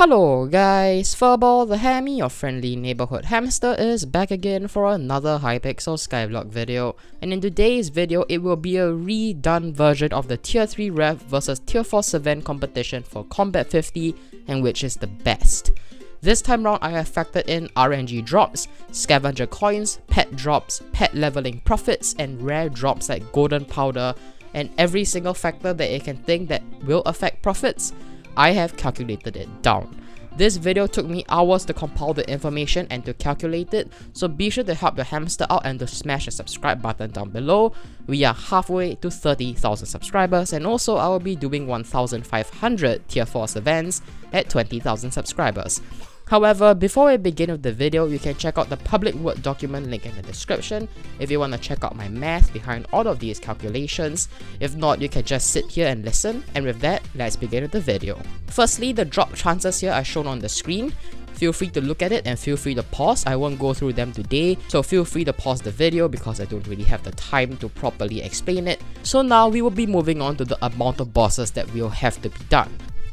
Hello guys, FurballTheHammy, your friendly neighborhood hamster, is back again for another Hypixel Skyblock video. And in today's video, it will be a redone version of the Tier 3 Rev versus Tier 4 SVENS competition for Combat 50 and which is the best. This time round, I have factored in RNG drops, Scavenger Coins, pet drops, pet leveling profits, and rare drops like golden powder, and every single factor that you can think that will affect profits. I have calculated it down. This video took me hours to compile the information and to calculate it, so be sure to help your hamster out and to smash the subscribe button down below. We are halfway to 30,000 subscribers, and also I will be doing 1,500 Tier 4 SVENS at 20,000 subscribers. However, before we begin with the video, you can check out the public Word document link in the description if you want to check out my math behind all of these calculations. If not, you can just sit here and listen, and with that, let's begin with the video. Firstly, the drop chances here are shown on the screen. Feel free to look at it and feel free to pause. I won't go through them today, so feel free to pause the video because I don't really have the time to properly explain it. So now we will be moving on to the amount of bosses that will have to be done.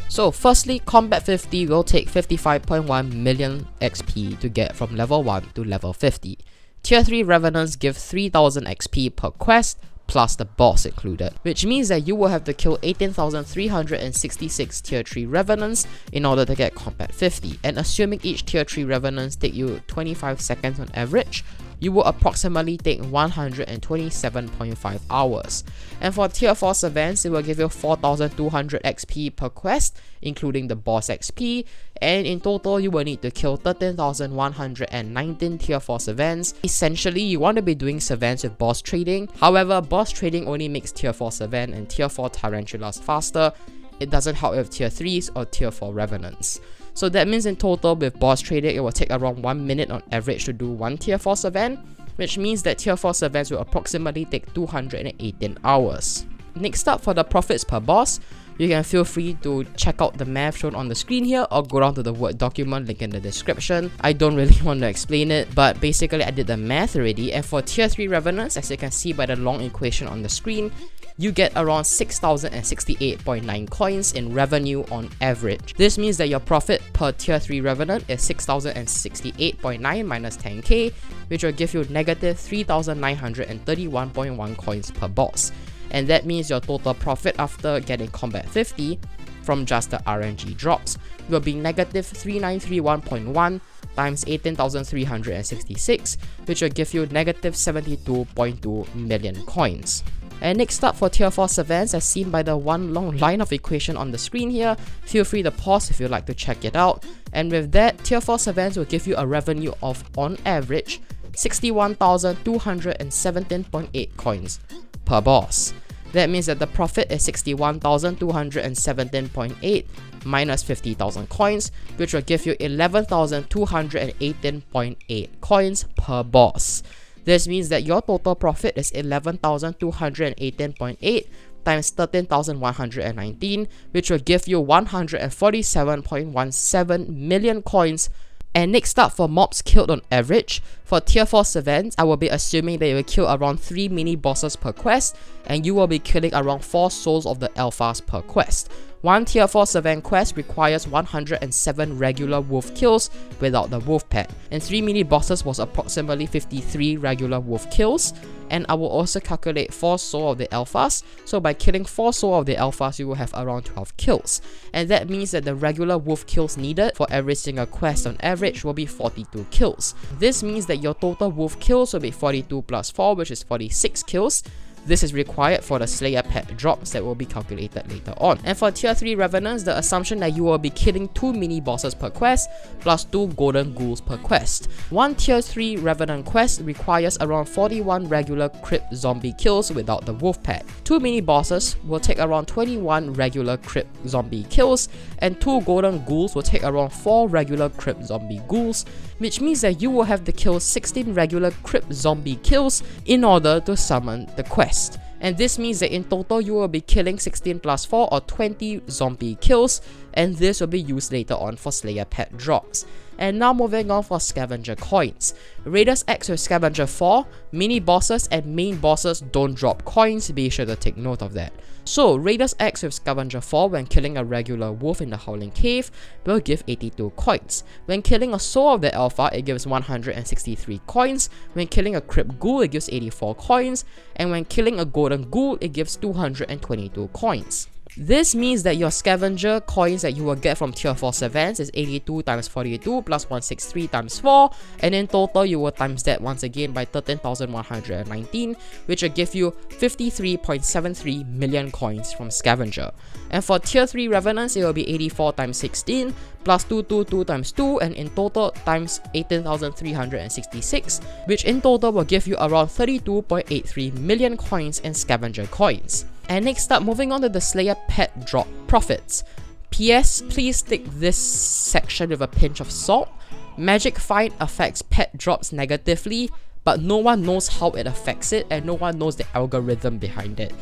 So firstly, Combat 50 will take 55.1 million XP to get from level 1 to level 50. Tier 3 Revenants give 3000 XP per quest, plus the boss included, which means that you will have to kill 18,366 Tier 3 Revenants in order to get Combat 50, and assuming each Tier 3 Revenants take you 25 seconds on average, you will approximately take 127.5 hours. And for Tier 4 SVENS, it will give you 4,200 XP per quest, including the boss XP, and in total you will need to kill 13,119 Tier 4 SVENS. Essentially, you want to be doing SVENS with boss trading. However, boss trading only makes Tier 4 SVENS and Tier 4 Tarantulas faster. It doesn't help with Tier 3s or Tier 4 Revenants. So that means in total with boss trading, it will take around 1 minute on average to do one Tier 4 SVENS, which means that Tier 4 SVENS will approximately take 218 hours. Next up, for the profits per boss, you can feel free to check out the math shown on the screen here or go down to the Word document link in the description. I don't really want to explain it, but basically I did the math already, and for Tier 3 Revenants, as you can see by the long equation on the screen, you get around 6,068.9 coins in revenue on average. This means that your profit per Tier 3 Revenant is 6,068.9 minus 10k, which will give you negative 3,931.1 coins per boss. And that means your total profit after getting Combat 50 from just the RNG drops will be negative 3931.1 times 18,366, which will give you negative 72.2 million coins. And next up, for Tier 4 SVENS, as seen by the one long line of equation on the screen here, feel free to pause if you'd like to check it out. And with that, Tier 4 SVENS will give you a revenue of, on average, 61,217.8 coins per boss. That means that the profit is 61,217.8 minus 50,000 coins, which will give you 11,218.8 coins per boss. This means that your total profit is 11,218.8 times 13,119, which will give you 147.17 million coins. And next up, for mobs killed on average, for Tier 4 SVENS, I will be assuming that you will kill around 3 mini bosses per quest, and you will be killing around 4 souls of the alphas per quest. One Tier 4 SVENS quest requires 107 regular wolf kills without the wolf pet, and 3 mini bosses was approximately 53 regular wolf kills. And I will also calculate 4 soul of the alphas, so by killing 4 soul of the alphas, you will have around 12 kills. And that means that the regular wolf kills needed for every single quest on average will be 42 kills. This means that your total wolf kills will be 42 plus 4, which is 46 kills. This is required for the Slayer pet drops that will be calculated later on. And for Tier 3 Revenants, the assumption that you will be killing 2 mini bosses per quest plus 2 golden ghouls per quest. One Tier 3 Revenant quest requires around 41 regular crypt zombie kills without the wolf pet. 2 mini bosses will take around 21 regular crypt zombie kills, and 2 golden ghouls will take around 4 regular crypt zombie ghouls, which means that you will have to kill 16 regular crypt zombie kills in order to summon the quest. And this means that in total you will be killing 16 plus 4 or 20 zombie kills, and this will be used later on for Slayer pet drops. And now moving on for Scavenger Coins. Raiders X with Scavenger 4, mini bosses and main bosses don't drop coins, be sure to take note of that. So Raiders X with Scavenger 4 when killing a regular wolf in the Howling Cave will give 82 coins. When killing a Soul of the Alpha it gives 163 coins, when killing a Crypt Ghoul it gives 84 coins, and when killing a Golden Ghoul it gives 222 coins. This means that your scavenger coins that you will get from tier 4 SVENS is 82 times 42 plus 163 times 4, and in total you will times that once again by 13,119, which will give you 53.73 million coins from scavenger. And for tier 3 revenants it will be 84 times 16 plus 222 times 2, and in total times 18,366, which in total will give you around 32.83 million coins in scavenger coins. And next up, moving on to the Slayer pet drop profits. PS, please take this section with a pinch of salt. Magic Find affects pet drops negatively, but no one knows how it affects it and no one knows the algorithm behind it.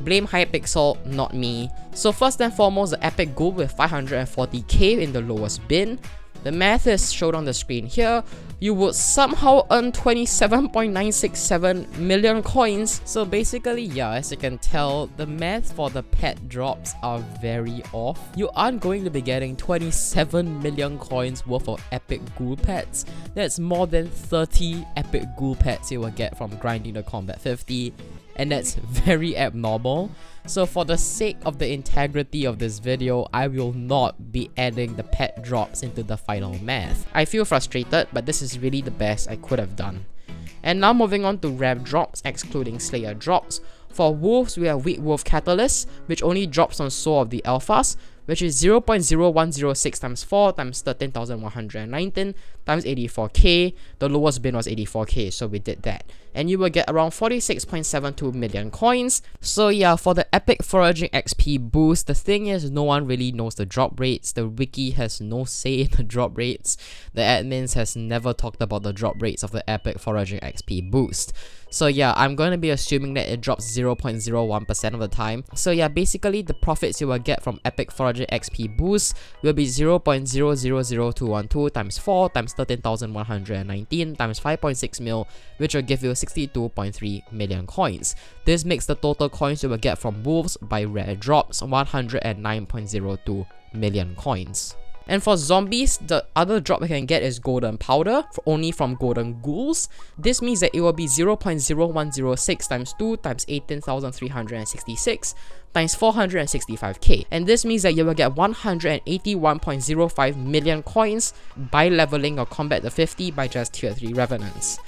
Blame Hypixel, not me. So first and foremost, the epic ghoul with 540k in the lowest bin. The math is shown on the screen here. You would somehow earn 27.967 million coins. So basically, yeah, as you can tell, the math for the pet drops are very off. You aren't going to be getting 27 million coins worth of epic ghoul pets. That's more than 30 epic ghoul pets you will get from grinding the Combat 50. And that's very abnormal. So for the sake of the integrity of this video, I will not be adding the pet drops into the final math. I feel frustrated, but this is really the best I could have done. And now moving on to Rev Drops, excluding Slayer drops. For Wolves, we have Weak Wolf Catalyst, which only drops on Soul of the Alphas, which is 0.0106 times 4 times 13,119 times 84k. The lowest bin was 84k, so we did that. And you will get around 46.72 million coins. So yeah, for the epic foraging XP boost, the thing is no one really knows the drop rates. The wiki has no say in the drop rates. The admins has never talked about the drop rates of the epic foraging XP boost. So yeah, I'm going to be assuming that it drops 0.01% of the time. So yeah, basically the profits you will get from epic foraging XP boost will be 0.000212 times 4 times 13,119 times 5.6 mil, which will give you 62.3 million coins. This makes the total coins you will get from Wolves by Rev Drops 109.02 million coins. And for zombies, the other drop you can get is Golden Powder, only from Golden Ghouls. This means that it will be 0.0106 times 2 times 18,366 times 465k. And this means that you will get 181.05 million coins by leveling your Combat the 50 by just tier 3 Revenants.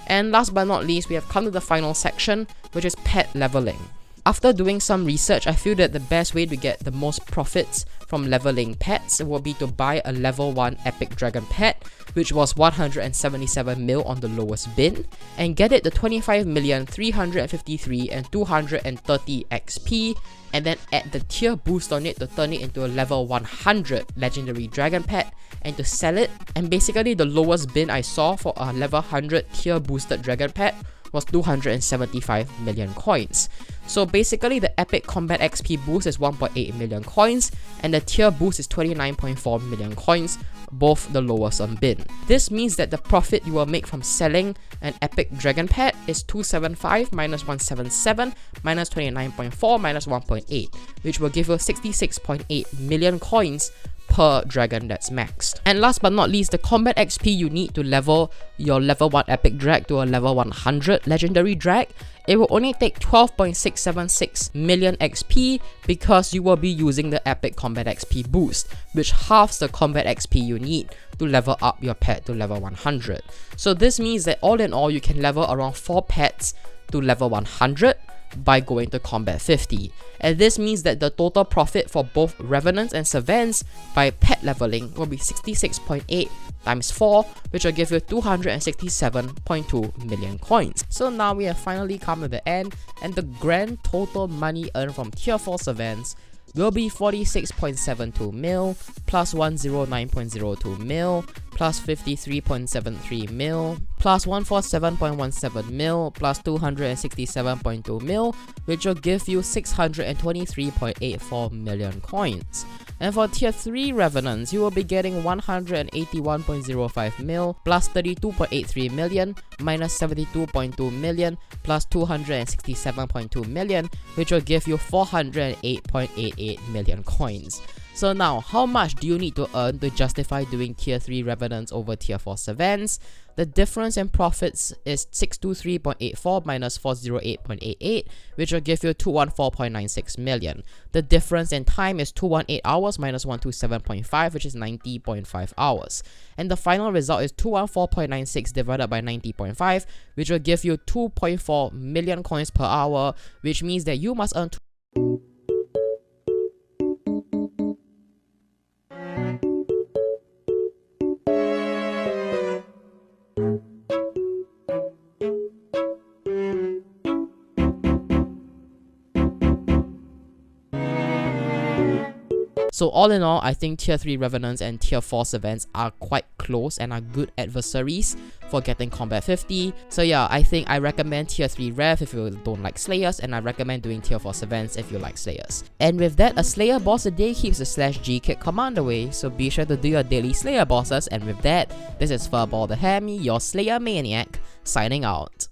And last but not least, we have come to the final section, which is pet leveling. After doing some research, I feel that the best way to get the most profits from leveling pets will be to buy a level 1 epic dragon pet, which was 177 mil on the lowest bin, and get it to 25,353 and 230 XP, and then add the tier boost on it to turn it into a level 100 legendary dragon pet and to sell it. And basically the lowest bin I saw for a level 100 tier boosted dragon pet was 275 million coins. So basically the epic combat XP boost is 1.8 million coins and the tier boost is 29.4 million coins, both the lowest on bin. This means that the profit you will make from selling an epic dragon pet is 275 minus 177 minus 29.4 minus 1.8, which will give you 66.8 million coins per dragon that's maxed. And last but not least, the combat XP you need to level your level 1 epic drag to a level 100 legendary drag, it will only take 12.676 million XP because you will be using the epic combat XP boost, which halves the combat XP you need to level up your pet to level 100. So this means that all in all you can level around 4 pets to level 100 by going to Combat 50. And this means that the total profit for both Revenants and SVENS by pet leveling will be 66.8 times 4, which will give you 267.2 million coins. So now we have finally come to the end, and the grand total money earned from tier 4 SVENS will be 46.72 mil plus 109.02 mil plus 53.73 mil, plus 147.17 mil, plus 267.2 mil, which will give you 623.84 million coins. And for tier 3 Revenants, you will be getting 181.05 mil, plus 32.83 million, minus 72.2 million, plus 267.2 million, which will give you 408.88 million coins. So now, how much do you need to earn to justify doing tier 3 Revenants over tier 4 SVENS? The difference in profits is 623.84 minus 408.88, which will give you 214.96 million. The difference in time is 218 hours minus 127.5, which is 90.5 hours. And the final result is 214.96 divided by 90.5, which will give you 2.4 million coins per hour, which means that you must earn So all in all, I think tier 3 Revenants and tier 4 SVENS are quite close and are good adversaries for getting combat 50. So yeah, I think I recommend tier 3 Rev if you don't like Slayers, and I recommend doing tier 4 SVENS if you like Slayers. And with that, a Slayer boss a day keeps the /G kit command away, so be sure to do your daily Slayer bosses. And with that, this is FurballTheHammy, your Slayer maniac, signing out.